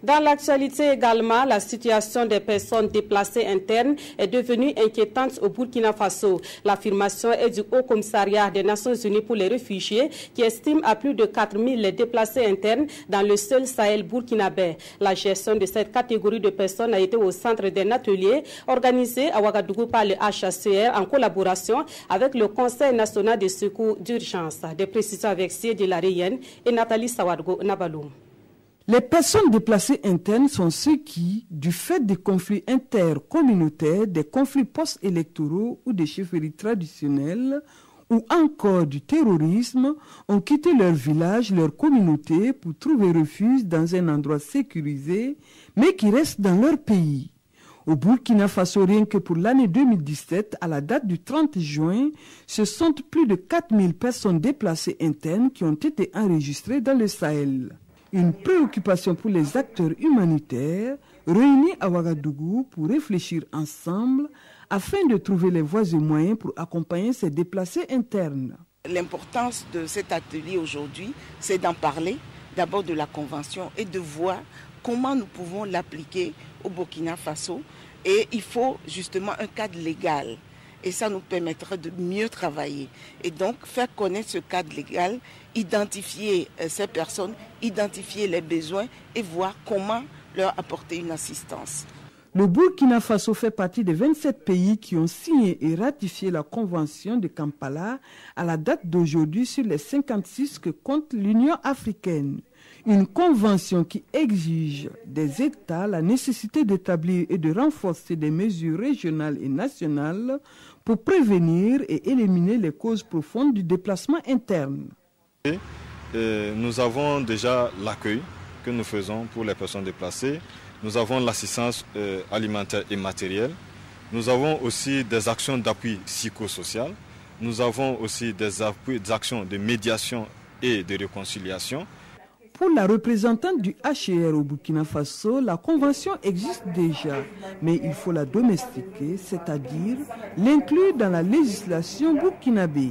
Dans l'actualité également, la situation des personnes déplacées internes est devenue inquiétante au Burkina Faso. L'affirmation est du Haut Commissariat des Nations Unies pour les réfugiés qui estime à plus de 4000 les déplacés internes dans le seul Sahel burkinabé. La gestion de cette catégorie de personnes a été au centre d'un atelier organisé à Ouagadougou par le HCR en collaboration avec le Conseil national de secours d'urgence. Des précisions avec Siedi Lareyenne et Nathalie Sawadgo Nabaloum. Les personnes déplacées internes sont ceux qui, du fait des conflits intercommunautaires, des conflits post-électoraux ou des chefferies traditionnelles, ou encore du terrorisme, ont quitté leur village, leur communauté pour trouver refuge dans un endroit sécurisé, mais qui restent dans leur pays. Au Burkina Faso, rien que pour l'année 2017, à la date du 30 juin, ce sont plus de 4000 personnes déplacées internes qui ont été enregistrées dans le Sahel. Une préoccupation pour les acteurs humanitaires réunis à Ouagadougou pour réfléchir ensemble afin de trouver les voies et moyens pour accompagner ces déplacés internes. L'importance de cet atelier aujourd'hui, c'est d'en parler, d'abord de la Convention et de voir comment nous pouvons l'appliquer au Burkina Faso. Et il faut justement un cadre légal. Et ça nous permettra de mieux travailler. Et donc, faire connaître ce cadre légal, identifier ces personnes, identifier les besoins et voir comment leur apporter une assistance. Le Burkina Faso fait partie des 27 pays qui ont signé et ratifié la Convention de Kampala à la date d'aujourd'hui sur les 56 que compte l'Union africaine. Une convention qui exige des États la nécessité d'établir et de renforcer des mesures régionales et nationales pour prévenir et éliminer les causes profondes du déplacement interne. Nous avons déjà l'accueil que nous faisons pour les personnes déplacées. Nous avons l'assistance alimentaire et matérielle. Nous avons aussi des actions d'appui psychosocial. Nous avons aussi des actions de médiation et de réconciliation. Pour la représentante du HCR au Burkina Faso, la convention existe déjà, mais il faut la domestiquer, c'est-à-dire l'inclure dans la législation burkinabé.